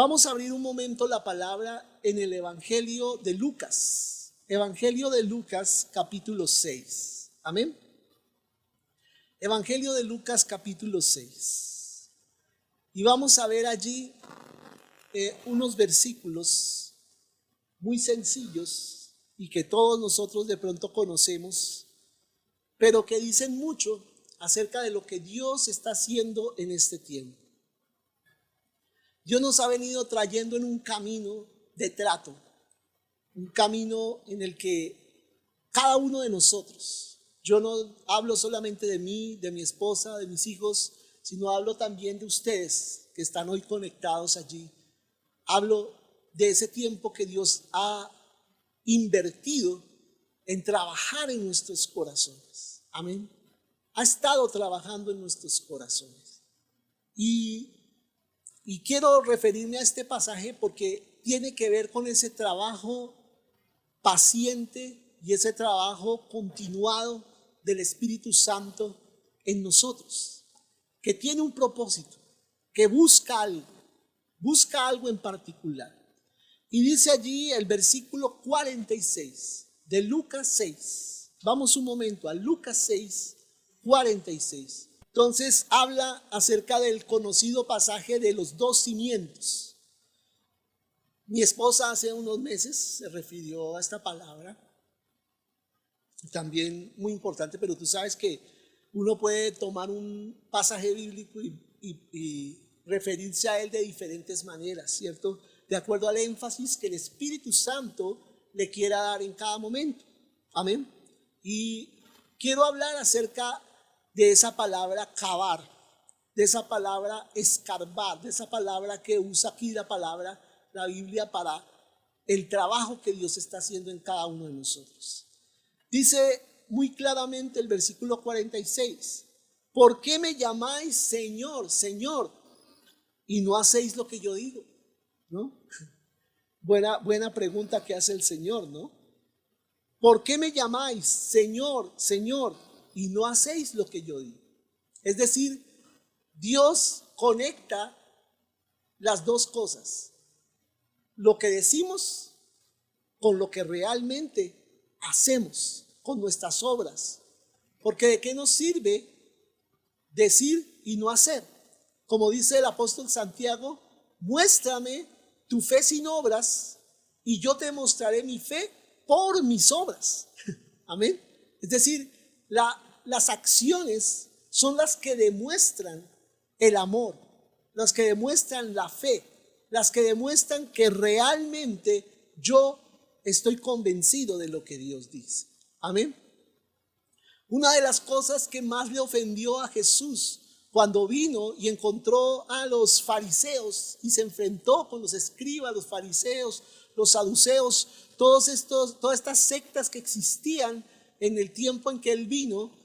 Vamos a abrir un momento la palabra en el Evangelio de Lucas. Evangelio de Lucas, capítulo 6. Amén. Evangelio de Lucas, capítulo 6. Y vamos a ver allí unos versículos muy sencillos y que todos nosotros de pronto conocemos, pero que dicen mucho acerca de lo que Dios está haciendo en este tiempo. Dios nos ha venido trayendo en un camino de trato, un camino en el que cada uno de nosotros, yo no hablo solamente de mí, de mi esposa, de mis hijos, sino hablo también de ustedes que están hoy conectados allí. Hablo de ese tiempo que Dios ha invertido en trabajar en nuestros corazones. Amén. Ha estado trabajando en nuestros corazones. Y quiero referirme a este pasaje porque tiene que ver con ese trabajo paciente y ese trabajo continuado del Espíritu Santo en nosotros, que tiene un propósito, que busca algo en particular. Y dice allí el versículo 46 de Lucas 6. Vamos un momento a Lucas 6, 46. Entonces habla acerca del conocido pasaje de los dos cimientos. Mi esposa hace unos meses se refirió a esta palabra, también muy importante, pero tú sabes que uno puede tomar un pasaje bíblico y referirse a él de diferentes maneras, ¿cierto? De acuerdo al énfasis que el Espíritu Santo le quiera dar en cada momento. Amén. Y quiero hablar acerca de esa palabra cavar, de esa palabra escarbar, de esa palabra que usa aquí la Biblia para el trabajo que Dios está haciendo en cada uno de nosotros. Dice muy claramente el versículo 46, ¿por qué me llamáis Señor, Señor, y no hacéis lo que yo digo? ¿No? Buena pregunta que hace el Señor, ¿no? ¿Por qué me llamáis Señor, Señor, y no hacéis lo que yo digo? Es decir, Dios conecta las dos cosas, lo que decimos con lo que realmente hacemos, con nuestras obras. Porque ¿de qué nos sirve decir y no hacer? Como dice el apóstol Santiago, muéstrame tu fe sin obras y yo te mostraré mi fe por mis obras. Amén. Es decir, las acciones son las que demuestran el amor, las que demuestran la fe, las que demuestran que realmente yo estoy convencido de lo que Dios dice. Amén. Una de las cosas que más le ofendió a Jesús cuando vino y encontró a los fariseos y se enfrentó con los escribas, los fariseos, los saduceos, todas estas sectas que existían en el tiempo en que él vino,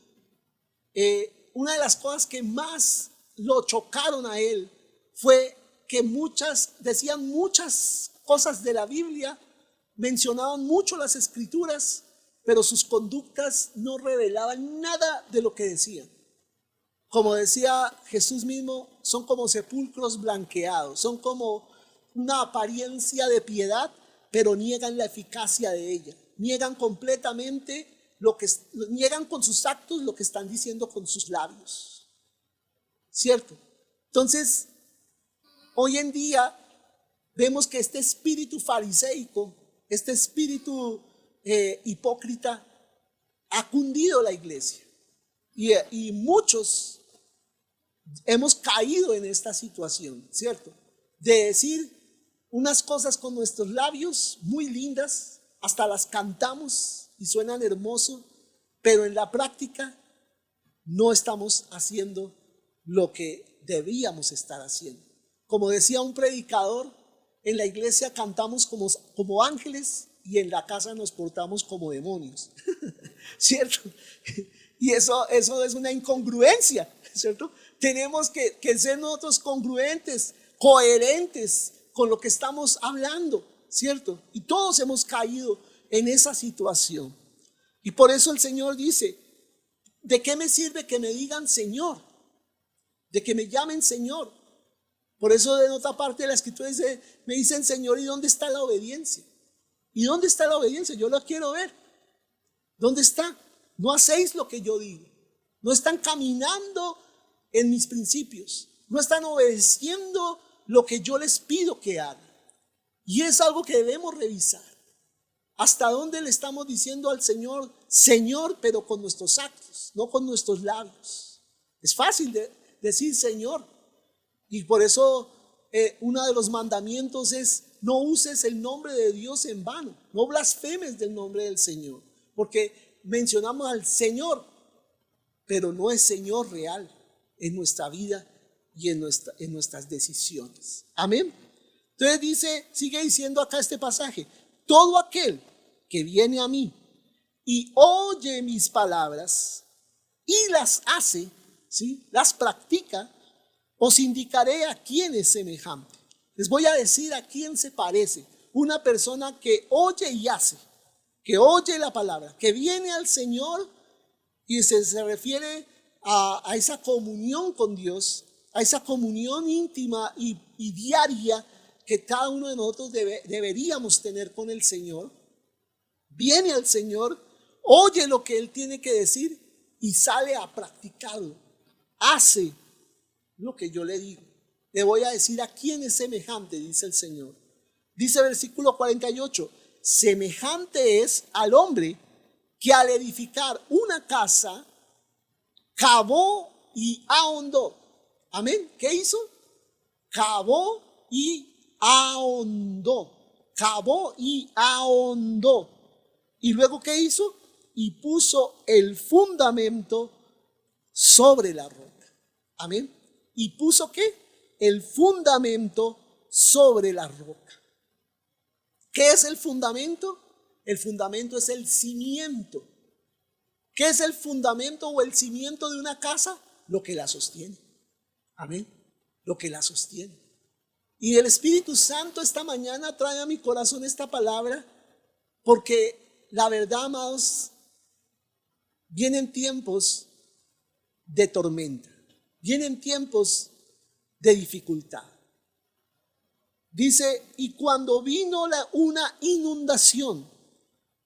una de las cosas que más lo chocaron a él fue que decían muchas cosas de la Biblia, mencionaban mucho las escrituras, pero sus conductas no revelaban nada de lo que decían. Como decía Jesús mismo, son como sepulcros blanqueados, son como una apariencia de piedad, pero niegan la eficacia de ella, niegan completamente niegan con sus actos lo que están diciendo con sus labios, ¿cierto? Entonces, hoy en día vemos que este espíritu fariseico, este espíritu hipócrita ha cundido la iglesia y muchos hemos caído en esta situación, ¿cierto? De decir unas cosas con nuestros labios muy lindas, hasta las cantamos y suenan hermoso, pero en la práctica no estamos haciendo lo que debíamos estar haciendo. Como decía un predicador, en la iglesia cantamos como ángeles y en la casa nos portamos como demonios, ¿cierto? Y eso es una incongruencia, ¿cierto? Tenemos que ser nosotros congruentes, coherentes con lo que estamos hablando, ¿cierto? Y todos hemos caído en esa situación. Y por eso el Señor dice, ¿de qué me sirve que me digan Señor? De que me llamen Señor, Por eso en otra parte de la escritura dice, me dicen, Señor, ¿y dónde está la obediencia? ¿Y dónde está la obediencia? Yo la quiero ver. ¿Dónde está? No hacéis lo que yo digo. No están caminando en mis principios. No están obedeciendo lo que yo les pido que hagan. Y es algo que debemos revisar. ¿Hasta dónde le estamos diciendo al Señor, Señor, pero con nuestros actos, no con nuestros labios? Es fácil decir Señor. Y por eso uno de los mandamientos es, no uses el nombre de Dios en vano. No blasfemes del nombre del Señor. Porque mencionamos al Señor, pero no es Señor real en nuestra vida y en nuestras decisiones. Amén. Entonces sigue diciendo acá este pasaje, todo aquel que viene a mí y oye mis palabras y las hace, ¿sí?, las practica, os indicaré a quién es semejante. Les voy a decir a quién se parece. Una persona que oye y hace, que oye la palabra, que viene al Señor y se refiere a esa comunión con Dios, a esa comunión íntima y diaria que cada uno de nosotros deberíamos tener con el Señor. Viene al Señor, oye lo que Él tiene que decir y sale a practicarlo. Hace lo que yo le digo. Le voy a decir a quién es semejante, dice el Señor. Dice versículo 48, semejante es al hombre que al edificar una casa, cavó y ahondó. Amén. ¿Qué hizo? Cavó y ahondó. Cavó y ahondó. ¿Y luego qué hizo? Y puso el fundamento sobre la roca. Amén. ¿Y puso qué? El fundamento sobre la roca. ¿Qué es el fundamento? El fundamento es el cimiento. ¿Qué es el fundamento o el cimiento de una casa? Lo que la sostiene. Amén. Lo que la sostiene. Y el Espíritu Santo esta mañana trae a mi corazón esta palabra porque la verdad, amados, vienen tiempos de tormenta, vienen tiempos de dificultad. Dice, y cuando vino una inundación,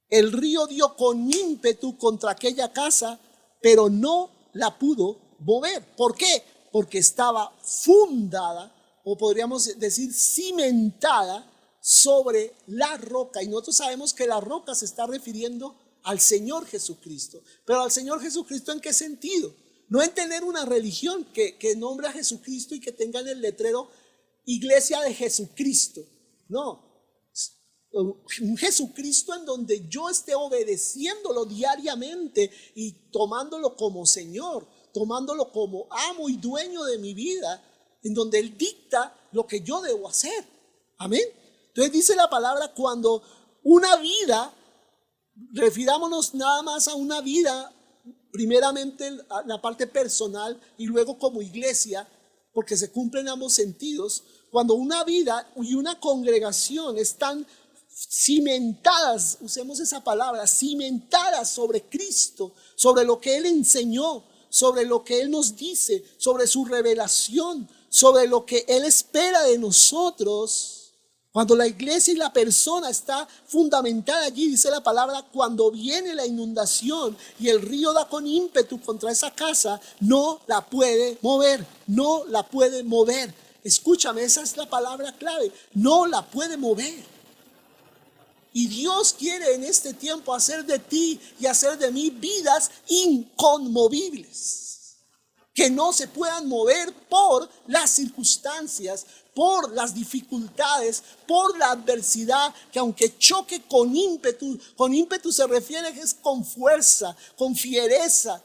el río dio con ímpetu contra aquella casa, pero no la pudo mover. ¿Por qué? Porque estaba fundada, o podríamos decir cimentada, sobre la roca. Y nosotros sabemos que la roca se está refiriendo al Señor Jesucristo. Pero al Señor Jesucristo, ¿en qué sentido? No en tener una religión que nombre a Jesucristo y que tenga en el letrero Iglesia de Jesucristo. No, un Jesucristo en donde yo esté obedeciéndolo diariamente y tomándolo como Señor, tomándolo como amo y dueño de mi vida, en donde Él dicta lo que yo debo hacer. Amén. Entonces dice la palabra, cuando una vida, refirámonos nada más a una vida, primeramente la parte personal y luego como iglesia, porque se cumplen ambos sentidos. Cuando una vida y una congregación están cimentadas, usemos esa palabra, cimentadas sobre Cristo, sobre lo que Él enseñó, sobre lo que Él nos dice, sobre su revelación, sobre lo que Él espera de nosotros. Cuando la iglesia y la persona está fundamentada allí, dice la palabra, cuando viene la inundación y el río da con ímpetu contra esa casa, no la puede mover, no la puede mover. Escúchame, esa es la palabra clave, no la puede mover. Y Dios quiere en este tiempo hacer de ti y hacer de mí vidas inconmovibles, que no se puedan mover por las circunstancias, por las dificultades, por la adversidad, que aunque choque con ímpetu se refiere que es con fuerza, con fiereza,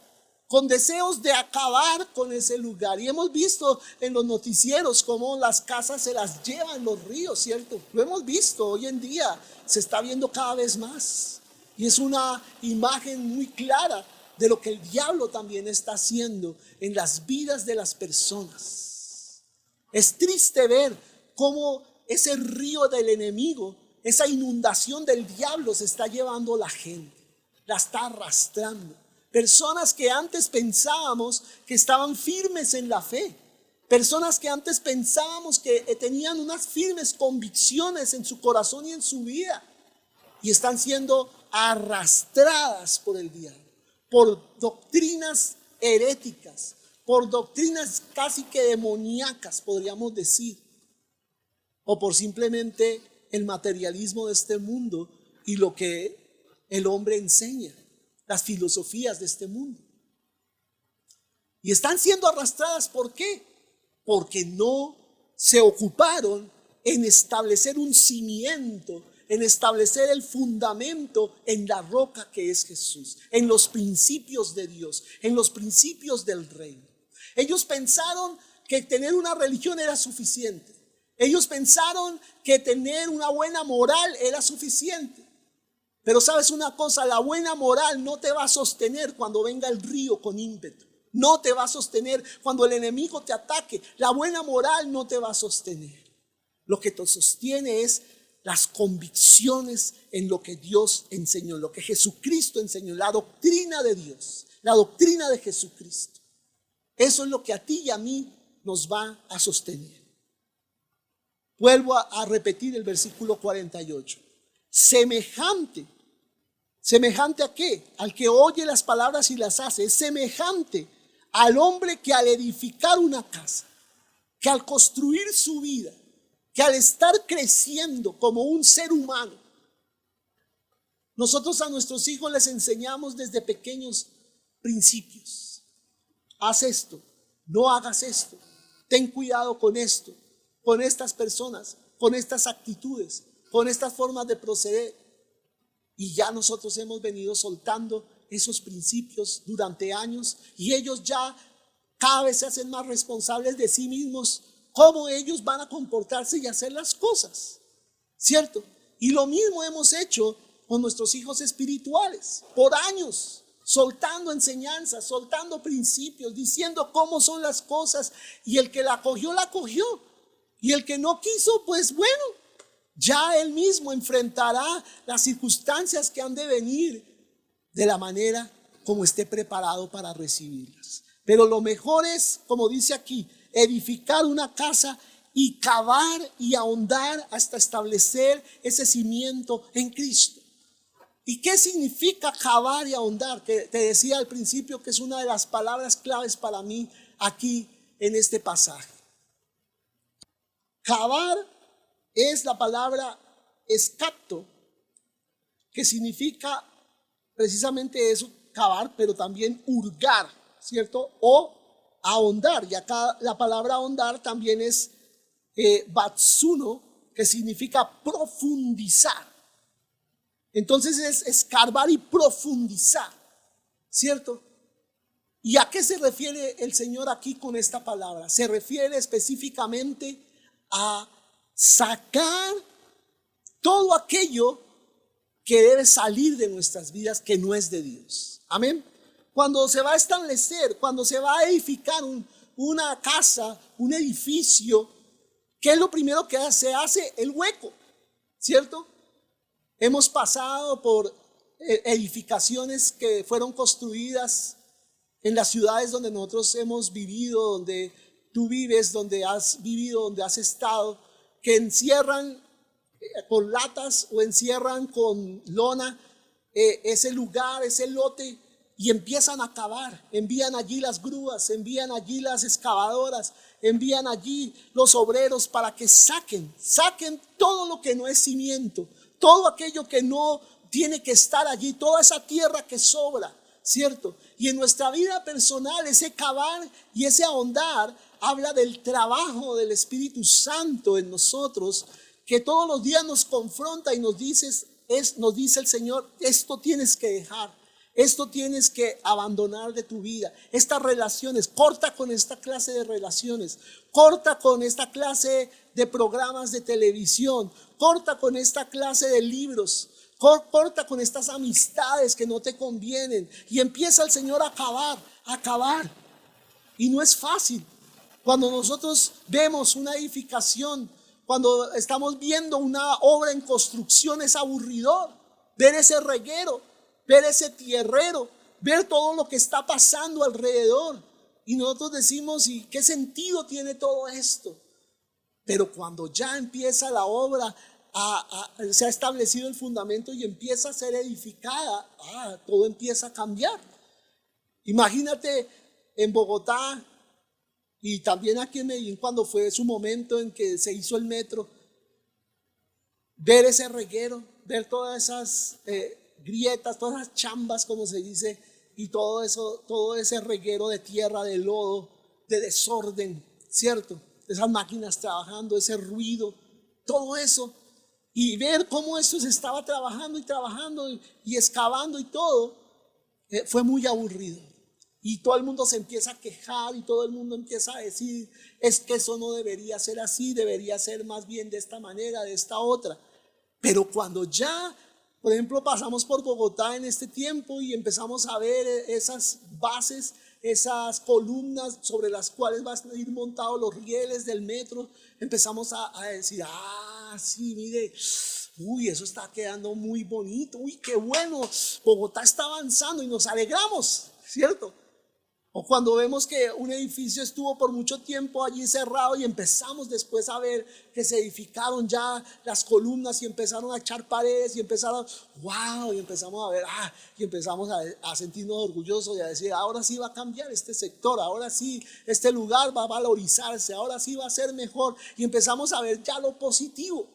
con deseos de acabar con ese lugar. Y hemos visto en los noticieros cómo las casas se las llevan los ríos, ¿cierto? Lo hemos visto hoy en día, se está viendo cada vez más. Y es una imagen muy clara de lo que el diablo también está haciendo en las vidas de las personas. Es triste ver cómo ese río del enemigo, esa inundación del diablo se está llevando la gente, la está arrastrando. Personas que antes pensábamos que estaban firmes en la fe, Personas que antes pensábamos que tenían unas firmes convicciones en su corazón y en su vida, y están siendo arrastradas por el diablo, por doctrinas heréticas, por doctrinas casi que demoníacas, podríamos decir, o por simplemente el materialismo de este mundo y lo que el hombre enseña, las filosofías de este mundo. Y están siendo arrastradas, ¿por qué? Porque no se ocuparon en establecer un cimiento, en establecer el fundamento en la roca que es Jesús, en los principios de Dios, en los principios del reino. Ellos pensaron que tener una religión era suficiente. Ellos pensaron que tener una buena moral era suficiente. Pero sabes una cosa, la buena moral no te va a sostener cuando venga el río con ímpetu. No te va a sostener cuando el enemigo te ataque. La buena moral no te va a sostener. Lo que te sostiene es las convicciones en lo que Dios enseñó, lo que Jesucristo enseñó, la doctrina de Dios, la doctrina de Jesucristo. Eso es lo que a ti y a mí nos va a sostener. Vuelvo a repetir el versículo 48. Semejante ¿a qué? Al que oye las palabras y las hace. Es semejante al hombre que al edificar una casa, que al construir su vida, que al estar creciendo como un ser humano, nosotros a nuestros hijos les enseñamos desde pequeños principios. Haz esto, no hagas esto, ten cuidado con esto, con estas personas, con estas actitudes, con estas formas de proceder. Y ya nosotros hemos venido soltando esos principios durante años, y ellos ya cada vez se hacen más responsables de sí mismos, cómo ellos van a comportarse y hacer las cosas, ¿cierto? Y lo mismo hemos hecho con nuestros hijos espirituales por años, soltando enseñanzas, soltando principios, diciendo cómo son las cosas, y el que la cogió, y el que no quiso, pues bueno, ya él mismo enfrentará las circunstancias que han de venir de la manera como esté preparado para recibirlas. Pero lo mejor es, como dice aquí, edificar una casa y cavar y ahondar hasta establecer ese cimiento en Cristo. ¿Y qué significa cavar y ahondar? Que te decía al principio que es una de las palabras claves para mí aquí en este pasaje. Cavar es la palabra escapto, que significa precisamente eso, cavar, pero también hurgar, ¿cierto? O ahondar. Y acá la palabra ahondar también es batsuno, que significa profundizar. Entonces es escarbar y profundizar, ¿cierto? ¿Y a qué se refiere el Señor aquí con esta palabra? Se refiere específicamente a sacar todo aquello que debe salir de nuestras vidas que no es de Dios. Amén. Cuando se va a establecer, cuando se va a edificar una casa, un edificio, ¿qué es lo primero que se hace? El hueco, ¿cierto? Hemos pasado por edificaciones que fueron construidas en las ciudades donde nosotros hemos vivido, donde tú vives, donde has vivido, donde has estado, que encierran con latas o encierran con lona ese lugar, ese lote, y empiezan a cavar. Envían allí las grúas, envían allí las excavadoras, envían allí los obreros para que saquen todo lo que no es cimiento, todo aquello que no tiene que estar allí, toda esa tierra que sobra, ¿cierto? Y en nuestra vida personal, ese cavar y ese ahondar habla del trabajo del Espíritu Santo en nosotros, que todos los días nos confronta y nos dice el Señor, esto tienes que dejar, esto tienes que abandonar de tu vida, estas relaciones, corta con esta clase de relaciones, corta con esta clase de programas de televisión, corta con esta clase de libros, corta con estas amistades que no te convienen, y empieza el Señor a cavar. Y no es fácil. Cuando nosotros vemos una edificación, cuando estamos viendo una obra en construcción, es aburridor ver ese reguero, ver ese tierrero, ver todo lo que está pasando alrededor. Y nosotros decimos, ¿y qué sentido tiene todo esto? Pero cuando ya empieza la obra, se ha establecido el fundamento y empieza a ser edificada, todo empieza a cambiar. Imagínate en Bogotá y también aquí en Medellín, cuando fue su momento en que se hizo el metro, ver ese reguero, ver todas esas grietas, todas esas chambas, como se dice, y todo eso, todo ese reguero de tierra, de lodo, de desorden, ¿cierto? Esas máquinas trabajando, ese ruido, todo eso, y ver cómo eso se estaba trabajando y trabajando y excavando y todo, fue muy aburrido. Y todo el mundo se empieza a quejar y todo el mundo empieza a decir, es que eso no debería ser así, debería ser más bien de esta manera, de esta otra. Pero cuando ya, por ejemplo, pasamos por Bogotá en este tiempo y empezamos a ver esas bases, esas columnas sobre las cuales van a ir montados los rieles del metro, empezamos a decir, sí, mire, uy, eso está quedando muy bonito, uy, qué bueno, Bogotá está avanzando y nos alegramos, ¿cierto? O cuando vemos que un edificio estuvo por mucho tiempo allí cerrado y empezamos después a ver que se edificaron ya las columnas y empezaron a echar paredes y empezaron, wow, y empezamos a ver, y empezamos a sentirnos orgullosos y a decir, ahora sí va a cambiar este sector, ahora sí este lugar va a valorizarse, ahora sí va a ser mejor, y empezamos a ver ya lo positivo.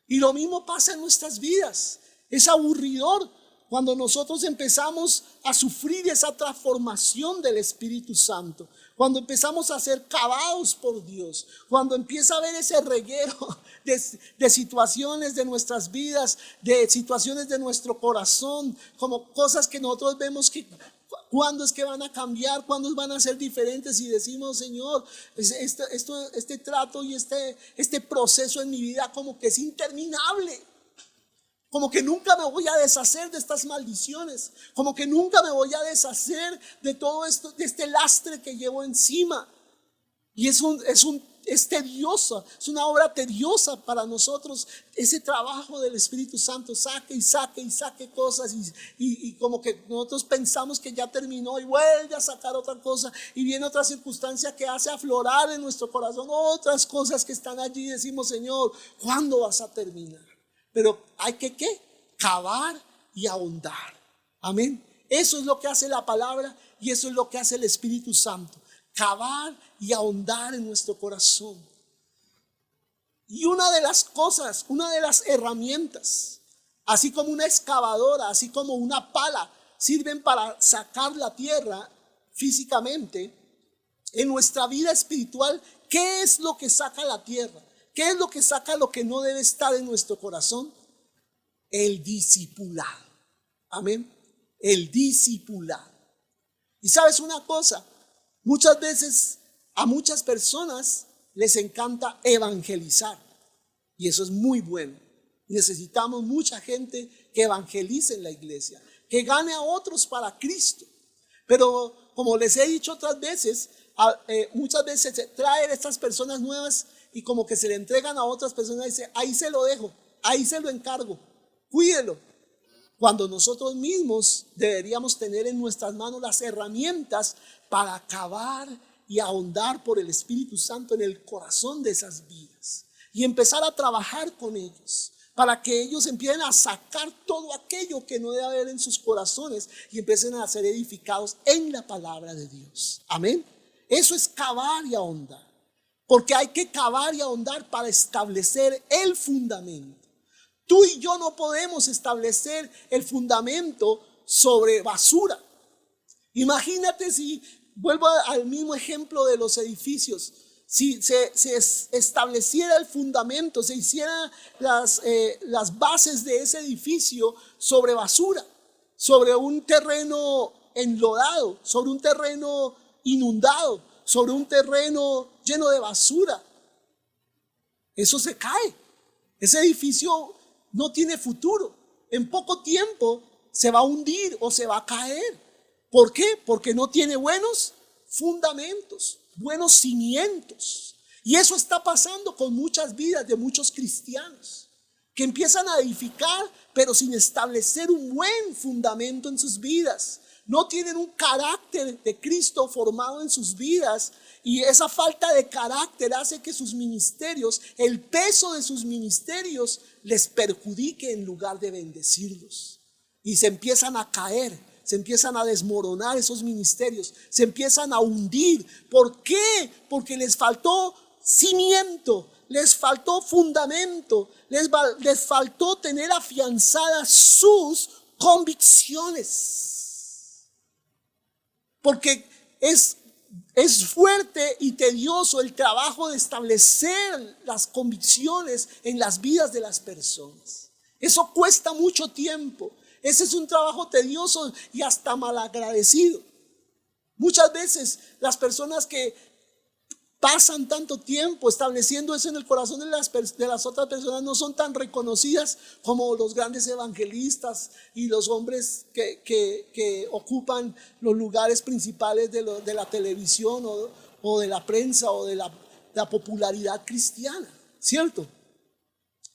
Y lo mismo pasa en nuestras vidas. Es aburridor cuando nosotros empezamos a sufrir esa transformación del Espíritu Santo, cuando empezamos a ser cavados por Dios, cuando empieza a haber ese reguero de situaciones de nuestras vidas, de situaciones de nuestro corazón, como cosas que nosotros vemos que cuándo es que van a cambiar, cuándo van a ser diferentes, y decimos, Señor, este trato y este proceso en mi vida como que es interminable. Como que nunca me voy a deshacer de estas maldiciones, como que nunca me voy a deshacer de todo esto, de este lastre que llevo encima. Y es tediosa, es una obra tediosa para nosotros, ese trabajo del Espíritu Santo, saque y saque cosas, y como que nosotros pensamos que ya terminó y vuelve a sacar otra cosa, y viene otra circunstancia que hace aflorar en nuestro corazón otras cosas que están allí, y decimos, Señor, ¿cuándo vas a terminar? Pero hay que ¿qué? Cavar y ahondar. Amén. Eso es lo que hace la palabra y eso es lo que hace el Espíritu Santo. Cavar y ahondar en nuestro corazón. Y una de las cosas, una de las herramientas, así como una excavadora, así como una pala, sirven para sacar la tierra físicamente, en nuestra vida espiritual, ¿qué es lo que saca la tierra? ¿Qué es lo que saca lo que no debe estar en nuestro corazón? El discipulado. Amén. El discipulado. Y sabes una cosa, muchas veces a muchas personas les encanta evangelizar. Y eso es muy bueno. Necesitamos mucha gente que evangelice en la iglesia, que gane a otros para Cristo. Pero como les he dicho otras veces, muchas veces se traen estas personas nuevas y como que se le entregan a otras personas y dice, ahí se lo dejo, ahí se lo encargo, cuídelo. Cuando nosotros mismos deberíamos tener en nuestras manos las herramientas para cavar y ahondar por el Espíritu Santo en el corazón de esas vidas y empezar a trabajar con ellos para que ellos empiecen a sacar todo aquello que no debe haber en sus corazones y empiecen a ser edificados en la palabra de Dios. Amén. Eso es cavar y ahondar. Porque hay que cavar y ahondar para establecer el fundamento. Tú y yo no podemos establecer el fundamento sobre basura. Imagínate si, vuelvo al mismo ejemplo de los edificios, si se estableciera el fundamento, se hicieran las bases de ese edificio sobre basura, sobre un terreno enlodado, sobre un terreno inundado, sobre un terreno lleno de basura, eso se cae. Ese edificio no tiene futuro. En poco tiempo se va a hundir o se va a caer. ¿Por qué? Porque no tiene buenos fundamentos, buenos cimientos. Y eso está pasando con muchas vidas de muchos cristianos que empiezan a edificar, pero sin establecer un buen fundamento en sus vidas. no tienen un carácter de Cristo formado en sus vidas, y esa falta de carácter hace que sus ministerios, el peso de sus ministerios les perjudique en lugar de bendecirlos. Y se empiezan a caer, se empiezan a desmoronar esos ministerios, se empiezan a hundir. ¿Por qué? Porque les faltó cimiento, les faltó fundamento, les faltó tener afianzadas sus convicciones. Porque es fuerte y tedioso el trabajo de establecer las convicciones en las vidas de las personas. Eso cuesta mucho tiempo. Ese es un trabajo tedioso y hasta malagradecido. Muchas veces las personas que pasan tanto tiempo estableciendo eso en el corazón de las otras personas no son tan reconocidas como los grandes evangelistas y los hombres que ocupan los lugares principales de la televisión o de la prensa o de la popularidad cristiana, ¿cierto?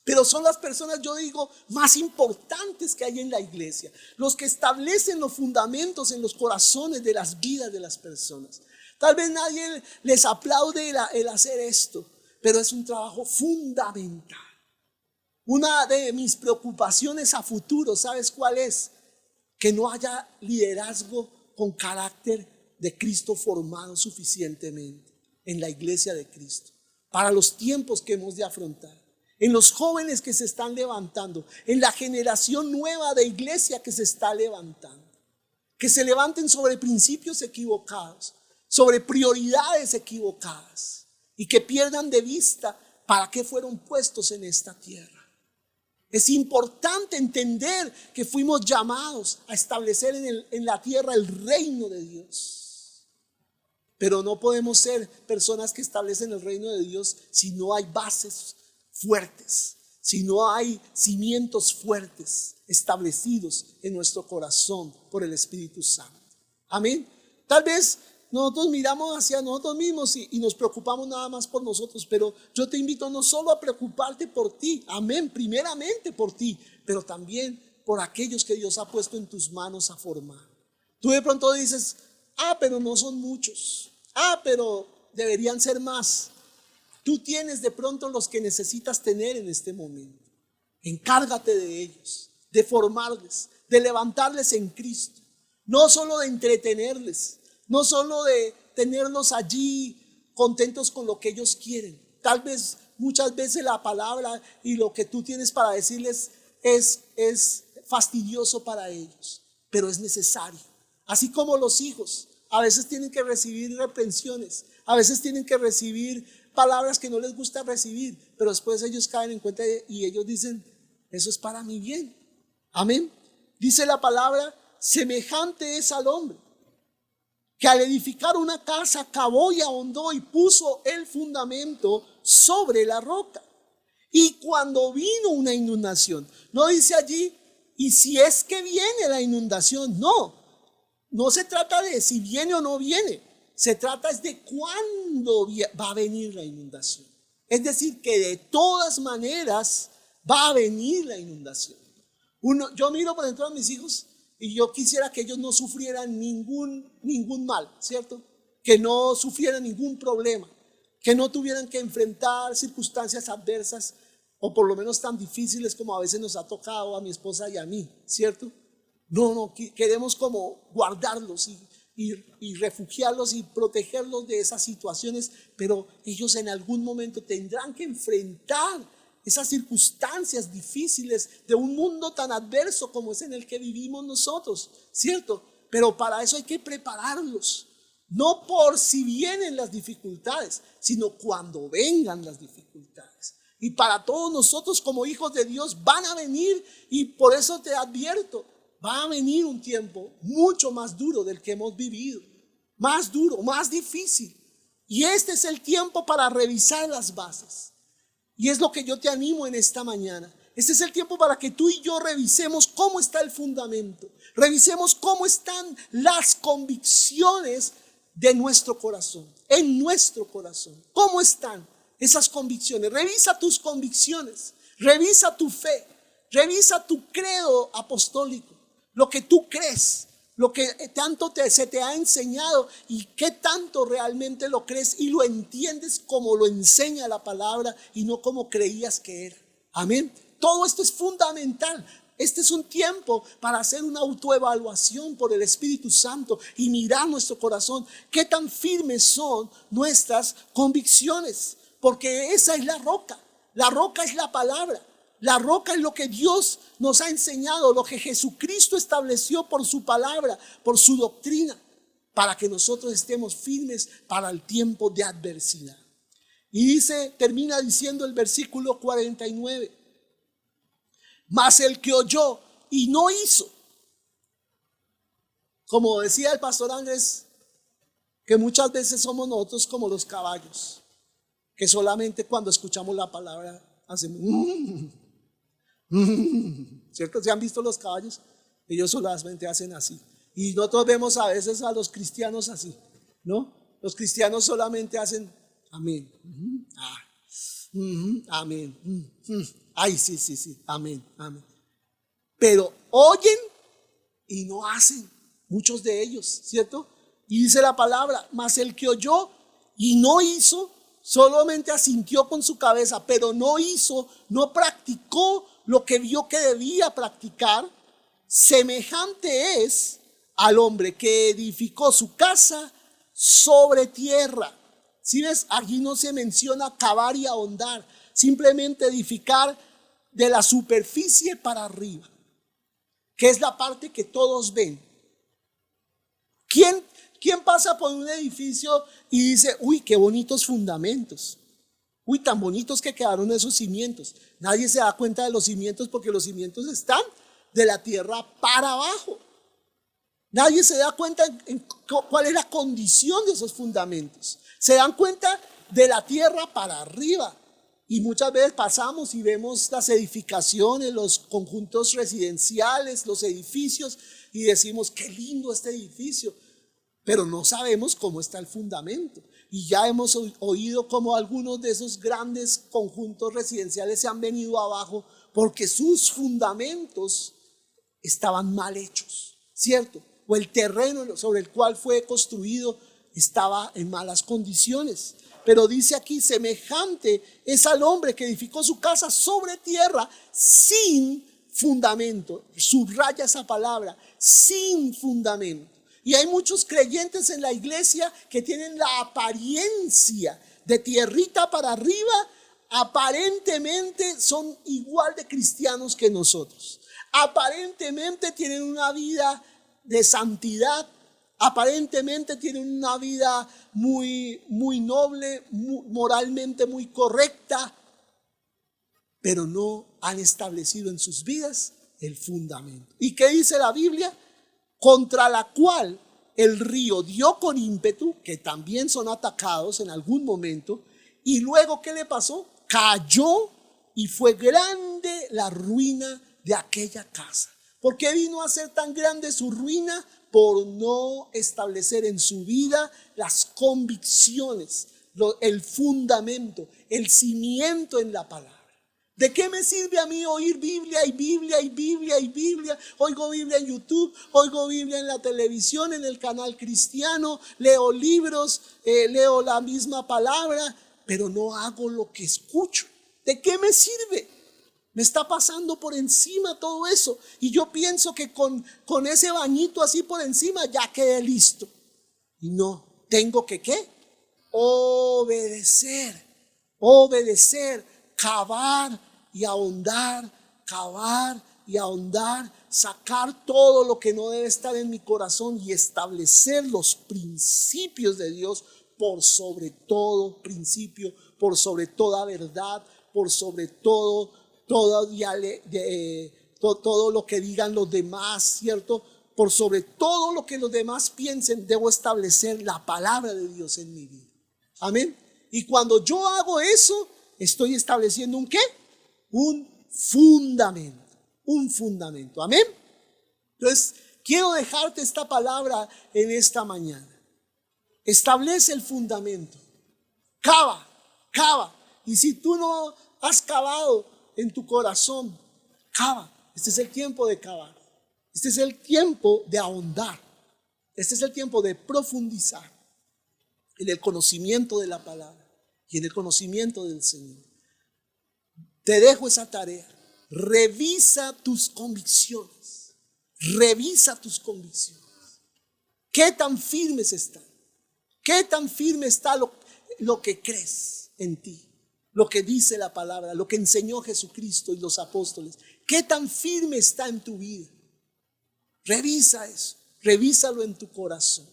Pero son las personas, yo digo, más importantes que hay en la iglesia, los que establecen los fundamentos en los corazones de las vidas de las personas. Tal vez nadie les aplaude el hacer esto, pero es un trabajo fundamental. Una de mis preocupaciones a futuro, ¿sabes cuál es? Que no haya liderazgo con carácter de Cristo formado suficientemente en la iglesia de Cristo, para los tiempos que hemos de afrontar, en los jóvenes que se están levantando, en la generación nueva de iglesia que se está levantando, que se levanten sobre principios equivocados, sobre prioridades equivocadas, y que pierdan de vista para qué fueron puestos en esta tierra. Es importante entender que fuimos llamados a establecer en la tierra el reino de Dios. Pero no podemos ser personas que establecen el reino de Dios si no hay bases fuertes, si no hay cimientos fuertes establecidos en nuestro corazón por el Espíritu Santo. Amén. Tal vez nosotros miramos hacia nosotros mismos y nos preocupamos nada más por nosotros, pero yo te invito no solo a preocuparte por ti, amén, primeramente por ti, pero también por aquellos que Dios ha puesto en tus manos a formar. Tú de pronto dices, pero no son muchos, pero deberían ser más. Tú tienes de pronto los que necesitas tener en este momento. Encárgate de ellos, de formarles, de levantarles en Cristo, no solo de entretenerles, no solo de tenerlos allí contentos con lo que ellos quieren. Tal vez muchas veces la palabra y lo que tú tienes para decirles es fastidioso para ellos, pero es necesario. Así como los hijos a veces tienen que recibir reprensiones, a veces tienen que recibir palabras que no les gusta recibir, pero después ellos caen en cuenta y ellos dicen, eso es para mi bien. Amén. Dice la palabra, semejante es al hombre, que al edificar una casa cavó y ahondó y puso el fundamento sobre la roca. Y cuando vino una inundación, no dice allí, y si es que viene la inundación, no se trata de si viene o no viene, se trata es de cuándo va a venir la inundación. Es decir, que de todas maneras va a venir la inundación. Yo miro por dentro a mis hijos y yo quisiera que ellos no sufrieran ningún mal, ¿cierto? Que no sufrieran ningún problema, que no tuvieran que enfrentar circunstancias adversas o por lo menos tan difíciles como a veces nos ha tocado a mi esposa y a mí, ¿cierto? No, queremos como guardarlos y refugiarlos y protegerlos de esas situaciones, pero ellos en algún momento tendrán que enfrentar esas circunstancias difíciles de un mundo tan adverso como es en el que vivimos nosotros, ¿cierto? Pero para eso hay que prepararlos, no por si vienen las dificultades, sino cuando vengan las dificultades. Y para todos nosotros como hijos de Dios van a venir, y por eso te advierto, va a venir un tiempo mucho más duro del que hemos vivido, más duro, más difícil. Y este es el tiempo para revisar las bases. Y es lo que yo te animo en esta mañana. Este es el tiempo para que tú y yo revisemos cómo está el fundamento. Revisemos cómo están las convicciones de nuestro corazón, en nuestro corazón. ¿Cómo están esas convicciones? Revisa tus convicciones, revisa tu fe, revisa tu credo apostólico, lo que tú crees, lo que tanto se te ha enseñado y qué tanto realmente lo crees y lo entiendes como lo enseña la palabra y no como creías que era. Amén. Todo esto es fundamental. Este es un tiempo para hacer una autoevaluación por el Espíritu Santo y mirar nuestro corazón, qué tan firmes son nuestras convicciones, porque esa es la roca. La roca es la palabra. La roca es lo que Dios nos ha enseñado, lo que Jesucristo estableció por su palabra, por su doctrina, para que nosotros estemos firmes para el tiempo de adversidad. Y dice, termina diciendo el versículo 49, mas el que oyó y no hizo, como decía el pastor Andrés, que muchas veces somos nosotros como los caballos, que solamente cuando escuchamos la palabra hacemos ¿cierto? ¿Se han visto los caballos? Ellos solamente hacen así. Y nosotros vemos a veces a los cristianos así, ¿no? Los cristianos solamente hacen amén. Amén. Ay, sí, amén, amén. Pero oyen y no hacen, muchos de ellos, ¿cierto? Y dice la palabra, mas el que oyó y no hizo, solamente asintió con su cabeza, pero no hizo, no practicó lo que vio que debía practicar, semejante es al hombre que edificó su casa sobre tierra. ¿Sí ves? Aquí no se menciona cavar y ahondar, simplemente edificar de la superficie para arriba, que es la parte que todos ven. ¿Quién pasa por un edificio y dice, uy, qué bonitos fundamentos? Uy, tan bonitos que quedaron esos cimientos. Nadie se da cuenta de los cimientos porque los cimientos están de la tierra para abajo. Nadie se da cuenta en cuál es la condición de esos fundamentos. Se dan cuenta de la tierra para arriba. Y muchas veces pasamos y vemos las edificaciones, los conjuntos residenciales, los edificios y decimos, qué lindo este edificio. Pero no sabemos cómo está el fundamento. Y ya hemos oído cómo algunos de esos grandes conjuntos residenciales se han venido abajo porque sus fundamentos estaban mal hechos, ¿cierto? O el terreno sobre el cual fue construido estaba en malas condiciones. Pero dice aquí, semejante es al hombre que edificó su casa sobre tierra sin fundamento. Subraya esa palabra, sin fundamento. Y hay muchos creyentes en la iglesia que tienen la apariencia de tierrita para arriba, aparentemente son igual de cristianos que nosotros. Aparentemente tienen una vida de santidad, aparentemente tienen una vida muy noble, moralmente muy correcta, pero no han establecido en sus vidas el fundamento. ¿Y qué dice la Biblia? Contra la cual el río dio con ímpetu, que también son atacados en algún momento, y luego ¿qué le pasó? Cayó y fue grande la ruina de aquella casa. ¿Por qué vino a ser tan grande su ruina? Por no establecer en su vida las convicciones, el fundamento, el cimiento en la palabra. ¿De qué me sirve a mí oír Biblia y Biblia y Biblia y Biblia? Oigo Biblia en YouTube, oigo Biblia en la televisión, en el canal cristiano, leo libros, leo la misma palabra, pero no hago lo que escucho. ¿De qué me sirve? Me está pasando por encima todo eso. Y yo pienso que con ese bañito así por encima ya quedé listo. Y no, tengo que ¿qué? Obedecer, cavar y ahondar, sacar todo lo que no debe estar en mi corazón y establecer los principios de Dios por sobre todo principio, por sobre toda verdad, por sobre todo lo que digan los demás, ¿cierto? Por sobre todo lo que los demás piensen, debo establecer la palabra de Dios en mi vida. Amén. Y cuando yo hago eso, estoy estableciendo ¿un qué? Un fundamento. Amén. Entonces, quiero dejarte esta palabra en esta mañana. Establece el fundamento. Cava. Y si tú no has cavado en tu corazón, cava. Este es el tiempo de cavar. Este es el tiempo de ahondar. Este es el tiempo de profundizar en el conocimiento de la palabra y en el conocimiento del Señor. Te dejo esa tarea. Revisa tus convicciones. Revisa tus convicciones. ¿Qué tan firmes están? ¿Qué tan firme está lo que crees en ti? Lo que dice la palabra, lo que enseñó Jesucristo y los apóstoles. ¿Qué tan firme está en tu vida? Revisa eso. Revísalo en tu corazón.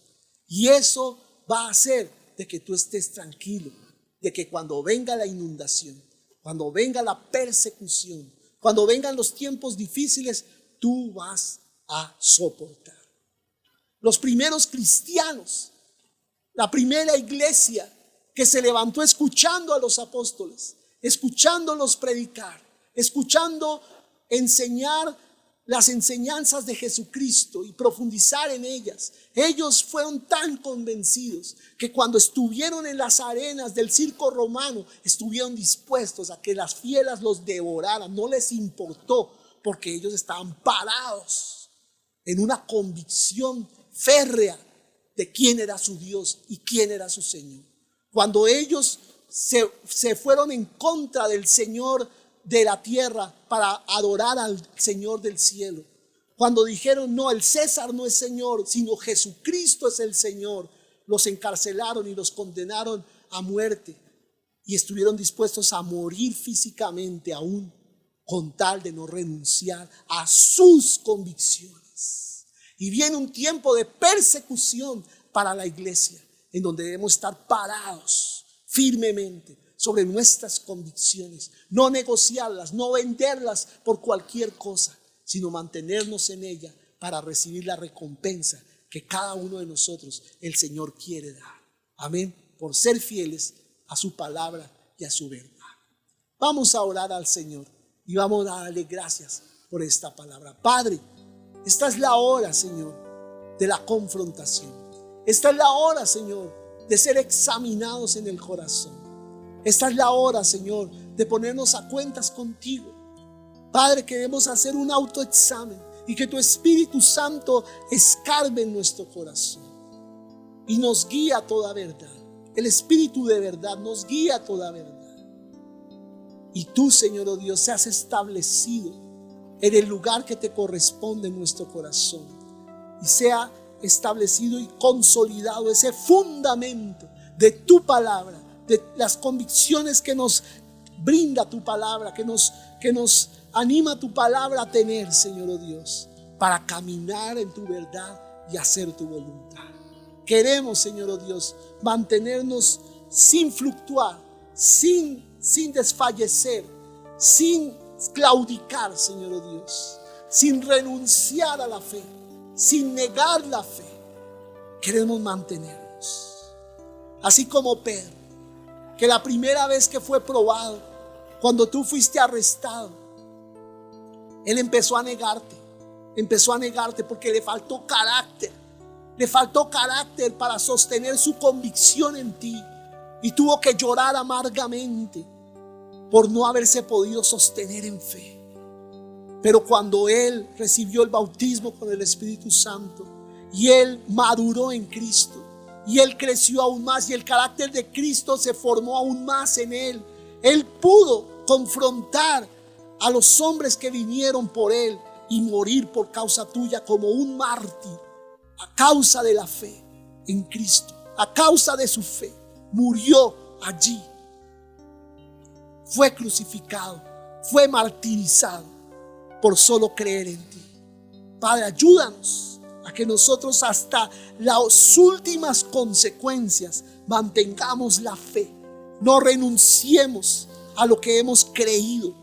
Y eso va a hacer de que tú estés tranquilo. De que cuando venga la inundación, cuando venga la persecución, cuando vengan los tiempos difíciles, tú vas a soportar. Los primeros cristianos, la primera iglesia que se levantó escuchando a los apóstoles, escuchándolos predicar, escuchando enseñar las enseñanzas de Jesucristo y profundizar en ellas. Ellos fueron tan convencidos que cuando estuvieron en las arenas del circo romano, estuvieron dispuestos a que las fieras los devoraran. No les importó, porque ellos estaban parados en una convicción férrea de quién era su Dios y quién era su Señor. Cuando ellos se fueron en contra del Señor de la tierra para adorar al Señor del cielo, cuando dijeron no, el César no es Señor, sino Jesucristo es el Señor, los encarcelaron y los condenaron a muerte y estuvieron dispuestos a morir físicamente aún con tal de no renunciar a sus convicciones. Y viene un tiempo de persecución para la iglesia, en donde debemos estar parados firmemente sobre nuestras convicciones, no negociarlas, no venderlas por cualquier cosa, sino mantenernos en ella para recibir la recompensa que cada uno de nosotros el Señor quiere dar. Amén, por ser fieles a su palabra y a su verdad. Vamos a orar al Señor y vamos a darle gracias por esta palabra. Padre, esta es la hora, Señor, de la confrontación. Esta es la hora, Señor, de ser examinados en el corazón. Esta es la hora, Señor, de ponernos a cuentas contigo. Padre, queremos hacer un autoexamen y que tu Espíritu Santo escarbe en nuestro corazón y nos guía a toda verdad. El Espíritu de verdad nos guía a toda verdad. Y tú, Señor, oh Dios, seas establecido en el lugar que te corresponde en nuestro corazón y sea establecido y consolidado ese fundamento de tu palabra, de las convicciones que nos brinda tu palabra, que nos anima tu palabra a tener, Señor oh Dios, para caminar en tu verdad y hacer tu voluntad. Queremos, Señor oh Dios, mantenernos sin fluctuar, sin desfallecer, sin claudicar, Señor oh Dios, sin renunciar a la fe, sin negar la fe. Queremos mantenernos así como Pedro, que la primera vez que fue probado, cuando tú fuiste arrestado, él empezó a negarte porque le faltó carácter para sostener su convicción en ti, y tuvo que llorar amargamente por no haberse podido sostener en fe. Pero cuando él recibió el bautismo con el Espíritu Santo y él maduró en Cristo y él creció aún más y el carácter de Cristo se formó aún más en él, él pudo confrontar a los hombres que vinieron por él y morir por causa tuya como un mártir a causa de la fe en Cristo, a causa de su fe. Murió allí, fue crucificado, fue martirizado por solo creer en ti. Padre, ayúdanos a que nosotros hasta las últimas consecuencias mantengamos la fe, no renunciemos a lo que hemos creído,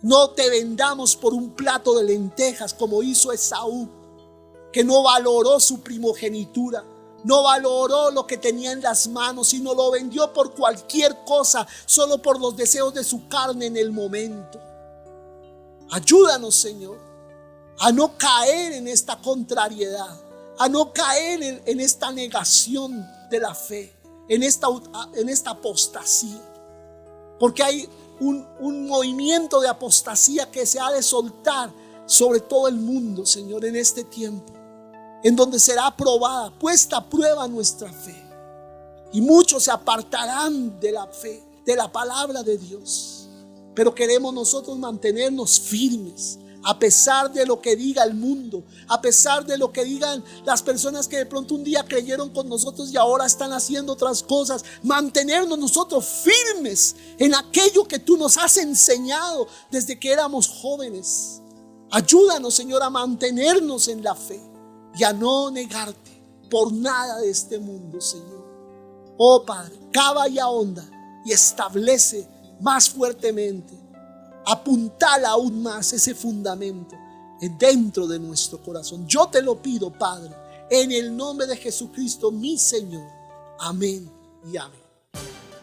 no te vendamos por un plato de lentejas como hizo Esaú, que no valoró su primogenitura, no valoró lo que tenía en las manos, sino lo vendió por cualquier cosa, solo por los deseos de su carne en el momento. Ayúdanos, Señor, a no caer en esta contrariedad, a no caer en esta negación de la fe, en esta apostasía, porque hay un movimiento de apostasía que se ha de soltar sobre todo el mundo, Señor, en este tiempo. en donde será probada, puesta a prueba nuestra fe. Y muchos se apartarán de la fe, de la palabra de Dios. Pero queremos nosotros mantenernos firmes, a pesar de lo que diga el mundo, a pesar de lo que digan las personas que de pronto un día creyeron con nosotros y ahora están haciendo otras cosas. Mantenernos nosotros firmes en aquello que tú nos has enseñado desde que éramos jóvenes. Ayúdanos, Señor, a mantenernos en la fe y a no negarte por nada de este mundo, Señor. Oh Padre, cava y ahonda y establece más fuertemente, apuntala aún más ese fundamento dentro de nuestro corazón. Yo te lo pido, Padre, en el nombre de Jesucristo, mi Señor. Amén y amén.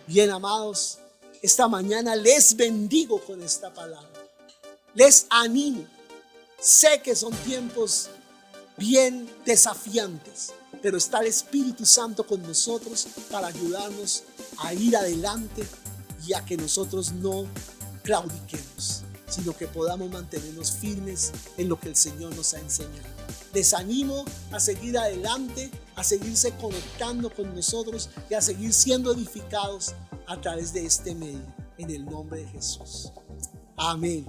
Bien, amados, esta mañana les bendigo con esta palabra. Les animo. Sé que son tiempos bien desafiantes, pero está el Espíritu Santo con nosotros para ayudarnos a ir adelante y a que nosotros no claudiquemos, sino que podamos mantenernos firmes en lo que el Señor nos ha enseñado. Les animo a seguir adelante, a seguirse conectando con nosotros y a seguir siendo edificados a través de este medio, en el nombre de Jesús. Amén.